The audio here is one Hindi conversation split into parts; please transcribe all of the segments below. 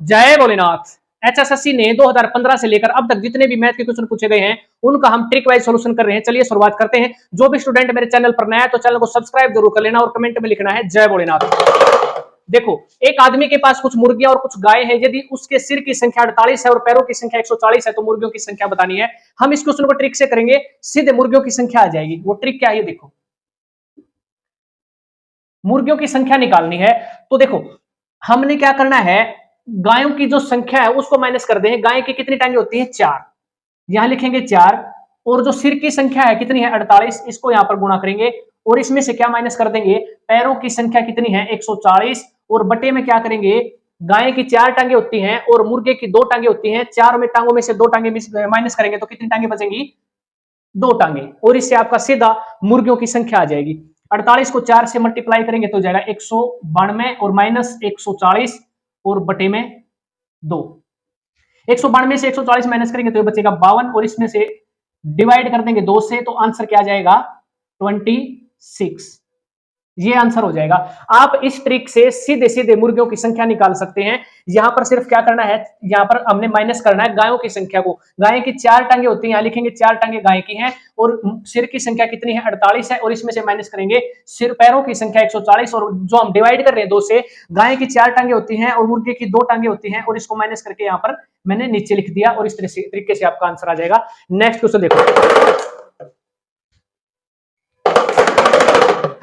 जय भोलेनाथ। एचएसएससी ने 2015 से लेकर अब तक जितने भी मैथ के क्वेश्चन पूछे गए हैं उनका हम ट्रिक वाइज सॉल्यूशन कर रहे हैं। चलिए शुरुआत करते हैं। जो भी स्टूडेंट मेरे चैनल पर नया है तो चैनल को सब्सक्राइब जरूर कर लेना और कमेंट में लिखना है जय भोलेनाथ। देखो, एक आदमी के पास कुछ मुर्गियां और कुछ गाय है। यदि उसके सिर की संख्या 48 है और पैरों की संख्या 140 है तो मुर्गियों की संख्या बतानी है। हम इस क्वेश्चन को ट्रिक से करेंगे, सीधे मुर्गियों की संख्या आ जाएगी। वो ट्रिक क्या है, देखो, मुर्गियों की संख्या निकालनी है। तो देखो, हमने क्या करना है, गायों की जो संख्या है उसको माइनस कर देंगे। गाय की कितनी टांगे होती हैं? 4। यहां लिखेंगे 4। और जो सिर की संख्या है कितनी है? 48। इसको यहां पर गुणा करेंगे और इसमें से क्या माइनस कर देंगे? पैरों की संख्या कितनी है? 140। और बटे में क्या करेंगे? गाय की 4 टांगे होती हैं और मुर्गे की 2 टांगे होती हैं। 4 में टांगों में से 2 टांगे माइनस करेंगे तो कितनी टांगे बचेंगी? 2 टांगे। और इससे आपका सीधा मुर्गियों की संख्या आ जाएगी। 48 को 4 से मल्टीप्लाई करेंगे तो जाएगा 192 और माइनस 140 और बटे में 2। 192 से 140 माइनस करेंगे तो ये बचेगा 52 और इसमें से डिवाइड कर देंगे 2 से तो आंसर क्या आ जाएगा? 26। ये आंसर हो जाएगा। आप इस ट्रिक से सीधे सीधे मुर्गियों की संख्या निकाल सकते हैं। यहां पर सिर्फ क्या करना है, यहां पर हमने माइनस करना है गायों की संख्या को। गाय की 4 टांगे होती हैं, यहां लिखेंगे 4 टांगे गाय की हैं और सिर की संख्या कितनी है? 48 है और इसमें से माइनस करेंगे सिर पैरों की संख्या 140 और जो हम डिवाइड कर रहे हैं 2 से, गाय की 4 टांगे होती हैं और मुर्गे की 2 टांगे होती हैं और इसको माइनस करके यहां पर मैंने नीचे लिख दिया और इस तरीके से आपका आंसर आ जाएगा। नेक्स्ट क्वेश्चन देखो।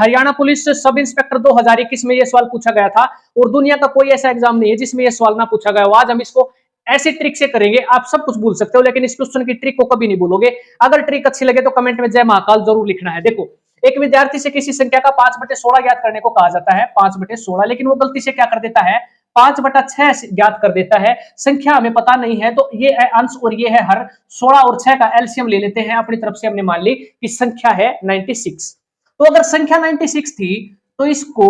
हरियाणा पुलिस सब इंस्पेक्टर 2021 में यह सवाल पूछा गया था और दुनिया का कोई ऐसा एग्जाम नहीं है जिसमें यह सवाल ना पूछा गया हो। आज हम इसको ऐसी ट्रिक से करेंगे, आप सब कुछ भूल सकते हो लेकिन इस क्वेश्चन की ट्रिक को कभी नहीं भूलोगे। अगर ट्रिक अच्छी लगे तो कमेंट में जय महाकाल जरूर लिखना है। देखो, एक विद्यार्थी से किसी संख्या का 5/16 ज्ञात करने को कहा जाता है, 5/16, लेकिन वो गलती से क्या कर देता है? 5/6 ज्ञात कर देता है। संख्या हमें पता नहीं है तो ये है अंश और ये है हर। 16 और 6 का एलसीएम ले लेते हैं। अपनी तरफ से हमने मान ली कि संख्या है 96। तो अगर संख्या 96 थी तो इसको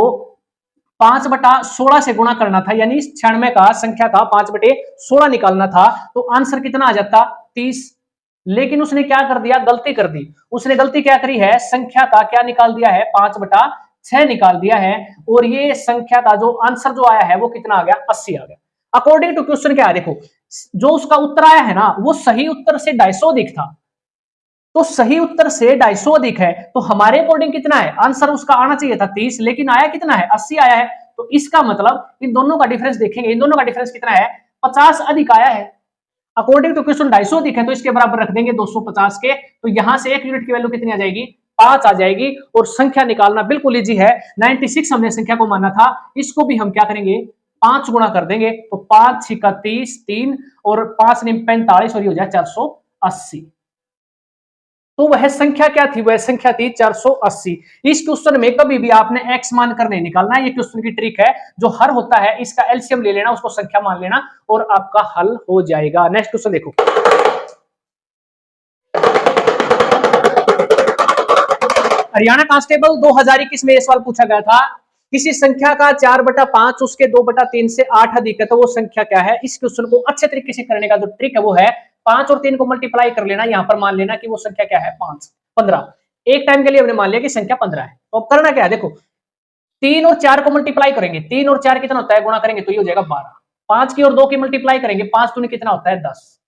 5/16 से गुणा करना था, यानी 96 का संख्या था 5/16 निकालना था तो आंसर कितना आ जाता? 30। लेकिन उसने क्या कर दिया? गलती कर दी। उसने गलती क्या करी है? संख्या का क्या निकाल दिया है? 5/6 निकाल दिया है और ये संख्या का जो आंसर जो आया है वो कितना आ गया? 80 आ गया। अकॉर्डिंग टू क्वेश्चन क्या है, देखो, जो उसका उत्तर आया है ना वो सही उत्तर से 250 अधिक था। तो सही उत्तर से 250 अधिक है तो हमारे अकॉर्डिंग कितना है? आंसर उसका आना चाहिए था 30, लेकिन आया कितना है? 80 आया है। तो इसका मतलब इन दोनों का डिफरेंस देखेंगे, इन दोनों का डिफरेंस कितना है? 50 अधिक आया है। अकॉर्डिंग टू क्वेश्चन 250 अधिक है तो इसके बराबर रख देंगे 250 के। तो यहां से 1 यूनिट की वैल्यू कितनी आ जाएगी? 5 आ जाएगी। और संख्या निकालना बिल्कुल इजी है। 96 हमने संख्या को माना था, इसको भी हम क्या करेंगे? 5 गुणा कर देंगे तो 5 6 का 30, 3 और 5 ने 45 और ये हो जाए 480। तो वह संख्या क्या थी? वह संख्या थी 480। इस क्वेश्चन में कभी भी आपने एक्स मान कर नहीं निकालना है। ये क्वेश्चन की ट्रिक है। जो हर होता है इसका एलसीएम ले लेना, उसको संख्या मान लेना और आपका हल हो जाएगा। नेक्स्ट क्वेश्चन देखो। हरियाणा कांस्टेबल 2021 में यह सवाल पूछा गया था, किसी संख्या का 4/5 उसके 2/3 से 8 अधिक है तो वो संख्या क्या है? इस क्वेश्चन को अच्छे तरीके से करने का जो ट्रिक है वो है 5 और 3 को मल्टीप्लाई कर लेना। यहां पर मान लेना कि वो संख्या क्या है? 5 15। एक टाइम के लिए हमने मान लिया कि संख्या 15 है। तो अब करना क्या है, देखो, 3 और 4 को मल्टीप्लाई करेंगे। 3 और 4 कितना होता है? गुणा करेंगे तो ये हो जाएगा 12। 5 की और 2 की मल्टीप्लाई करेंगे, 5 दूनी कितना होता है? 10।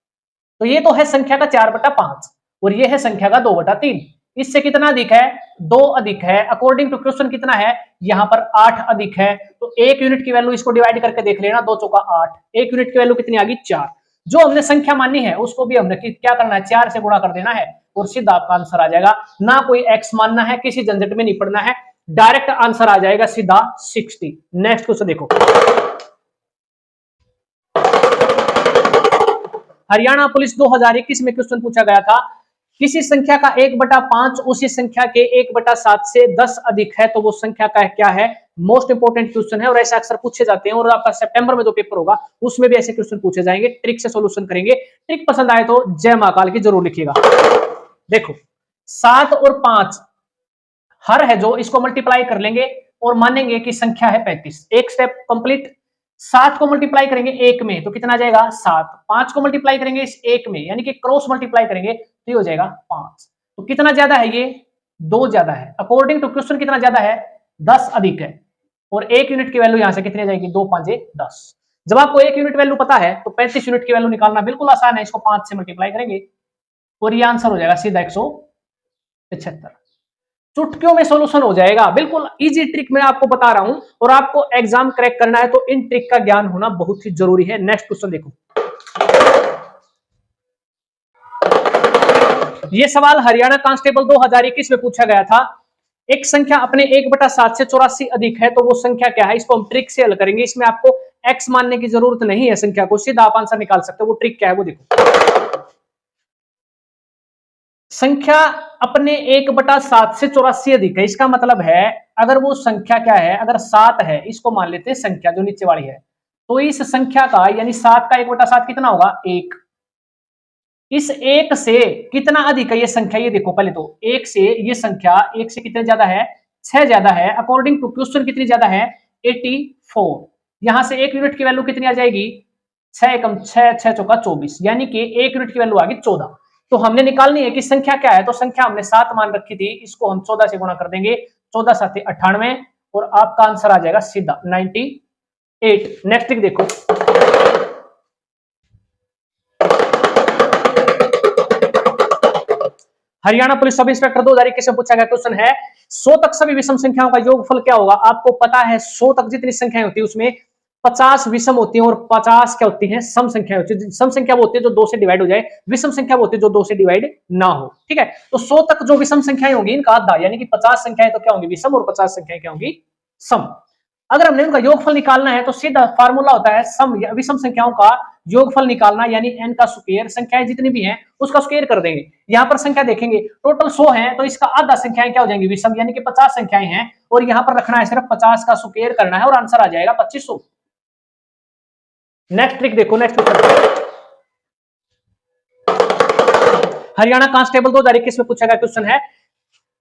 तो ये तो है संख्या का 4/5 और ये है संख्या का 2/3। इससे कितना अधिक है? 2 अधिक है। अकॉर्डिंग टू क्वेश्चन कितना है? यहां पर 8 अधिक है। तो 1 यूनिट की वैल्यू इसको डिवाइड करके देख लेना, 2 चौका 8। 1 यूनिट की वैल्यू कितनी आ गई? 4। जो हमने संख्या मानी है उसको भी हमने क्या करना है? 4 से गुणा कर देना है और सीधा आपका आंसर आ जाएगा। ना कोई एक्स मानना है, किसी झंझट में नहीं पड़ना है, डायरेक्ट आंसर आ जाएगा सीधा 60। नेक्स्ट क्वेश्चन देखो। हरियाणा पुलिस 2021 में क्वेश्चन पूछा गया था, किसी संख्या का 1/5 उसी संख्या के 1/7 से 10 अधिक है तो वो संख्या का क्या है? मोस्ट इंपोर्टेंट क्वेश्चन है और ऐसे अक्सर पूछे जाते हैं और आपका सितंबर में जो पेपर होगा उसमें भी ऐसे क्वेश्चन पूछे जाएंगे। ट्रिक से सॉल्यूशन करेंगे। ट्रिक पसंद आए तो जय महाकाल की जरूर लिखिएगा। देखो, 7 और 5 हर है जो, इसको मल्टीप्लाई कर लेंगे और मानेंगे कि संख्या है 35। एक स्टेप कंप्लीट। 7 को मल्टीप्लाई करेंगे 1 में तो कितना आ जाएगा? 7। 5 को मल्टीप्लाई करेंगे इस 1 में, यानी कि क्रॉस मल्टीप्लाई करेंगे तो ये हो जाएगा 5। तो कितना ज्यादा है? ये 2 ज्यादा है। अकॉर्डिंग टू क्वेश्चन कितना ज्यादा है? 10 अधिक है। और 1 यूनिट की वैल्यू यहां से कितनी आ जाएगी? 2 5 10। जब आपको 1 यूनिट वैल्यू पता है तो 35 यूनिट की वैल्यू निकालना बिल्कुल आसान है। इसको 5 से मल्टीप्लाई करेंगे और ये आंसर हो जाएगा सीधा 175। चुटकियों में सॉल्यूशन हो जाएगा, बिल्कुल इजी ट्रिक मैं आपको बता रहा हूं और आपको एग्जाम क्रैक करना है तो इन ट्रिक का ज्ञान होना बहुत ही जरूरी है। नेक्स्ट क्वेश्चन देखो, ये सवाल हरियाणा कांस्टेबल 2021 में पूछा गया था। एक संख्या अपने 1/7 से 84 अधिक है तो वो संख्या क्या है? इसको हम ट्रिक से हल करेंगे। इसमें आपको x मानने की जरूरत नहीं है, संख्या को सीधा आप आंसर निकाल सकते हो। वो ट्रिक क्या है वो देखो। संख्या अपने 1/7 से 84 अधिक है, इसका मतलब है अगर वो संख्या क्या है, अगर 7 है, इसको मान लेते हैं संख्या जो नीचे वाली है, तो इस संख्या का यानी 7 का 1/7 कितना होगा? 1। इस 1 से कितना अधिक है ये संख्या? ये देखो पहले तो 1 से ये संख्या 1 से कितने ज्यादा है? 6 ज्यादा है। अकॉर्डिंग टू क्वेश्चन कितनी ज्यादा है? 84। यहां से 1 यूनिट की वैल्यू कितनी आ जाएगी? 6 एकम 6, 6 चौका 24, यानी कि 1 यूनिट की वैल्यू आ गई 14। तो हमने निकालनी है कि संख्या क्या है, तो संख्या हमने 7 मान रखी थी, इसको हम 14 से गुणा कर देंगे, 14 7 98 और आपका आंसर आ जाएगा सीधा 98। नेक्स्ट ट्रिक देखो, हरियाणा पुलिस सब इंस्पेक्टर 2021 में पूछा गया क्वेश्चन है 100 तक सभी विषम संख्याओं का योगफल क्या होगा? आपको पता है 100 तक जितनी संख्याएं होती है उसमें 50 विषम होती हैं और 50 क्या होती हैं? सम संख्याएं होती है। सम संख्या वो होती है जो 2 से डिवाइड हो जाए, विषम संख्या वो होती है जो 2 से डिवाइड ना हो। ठीक है, तो 100 तक जो विषम संख्याएं होंगी इनका आधा, यानी कि 50 संख्याएं तो क्या होंगी? विषम, और 50 संख्याएं क्या होंगी? सम। अगर हमने उनका योगफल निकालना है तो सीधा फार्मूला होता है सम या विषम संख्याओं का योगफल निकालना, यानी n का स्क्वायर, संख्याएं जितनी भी हैं उसका स्क्वायर कर देंगे। यहां पर संख्या देखेंगे टोटल 100 है तो इसका आधा संख्याएं क्या हो जाएंगी? विषम, यानी कि 50 संख्याएं हैं और यहां पर रखना है सिर्फ 50 का स्क्वायर करना है और आंसर आ जाएगा 2500। नेक्स्ट ट्रिक देखो, नेक्स्ट हरियाणा कांस्टेबल 2021 में पूछा गया क्वेश्चन है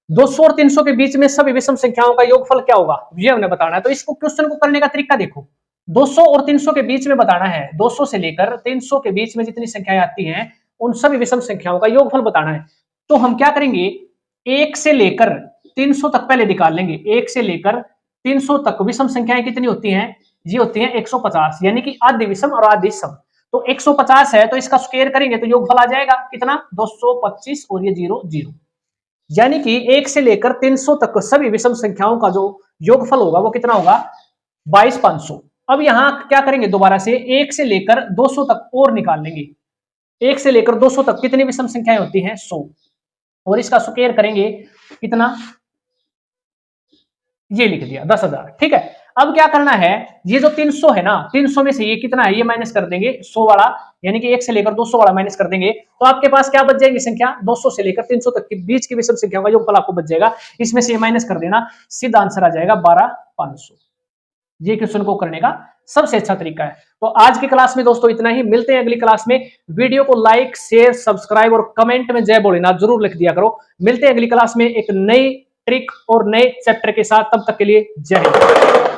200 और 300 के बीच में सभी विषम संख्याओं का योगफल क्या होगा? ये हमने बताना है। तो इसको क्वेश्चन को करने का तरीका देखो, 200 और 300 के बीच में बताना है, 200 से लेकर 300 के बीच में जितनी संख्याएं आती हैं उन सभी विषम संख्याओं का योगफल बताना है। तो हम क्या करेंगे, 1 से लेकर 300 तक पहले निकाल लेंगे। 1 से लेकर 300 तक विषम संख्याएं कितनी होती हैं? ये होती हैं 150, यानी कि आधी विषम और आधी सम। तो 150 है तो इसका स्क्वायर करेंगे तो योगफल आ जाएगा कितना? 225 और ये 0 0, यानी कि 1 से लेकर 300 तक सभी विषम संख्याओं का जो योगफल होगा वो कितना होगा? 22500। अब यहां क्या करेंगे, दोबारा से 1 से लेकर 200 तक और निकाल लेंगे। 1 से लेकर 200 तक कितनी विषम संख्याएं होती हैं? 100, और इसका स्क्वायर करेंगे कितना? ये लिख दिया 10,000। ठीक है, अब क्या करना है, ये जो 300 है ना, 300 में से ये कितना है? ये माइनस कर देंगे 100 वाला, यानी कि 1 से लेकर 200 वाला माइनस कर देंगे तो आपके पास क्या बच जाएगी संख्या? 200 से लेकर 300 तक के बीच की विषम संख्याओं का योगफल आपको बच जाएगा। इसमें से ये माइनस कर देना, सीधा आंसर आ जाएगा 12500। ये क्वेश्चन को करने का सबसे अच्छा तरीका है। तो आज की क्लास में दोस्तों इतना ही, मिलते हैं अगली क्लास में। वीडियो को लाइक, शेयर, सब्सक्राइब और कमेंट में जय भोलेनाथ जरूर लिख दिया करो। मिलते हैं अगली क्लास में एक नई ट्रिक और नए चैप्टर के साथ, तब तक के लिए जय हिंद।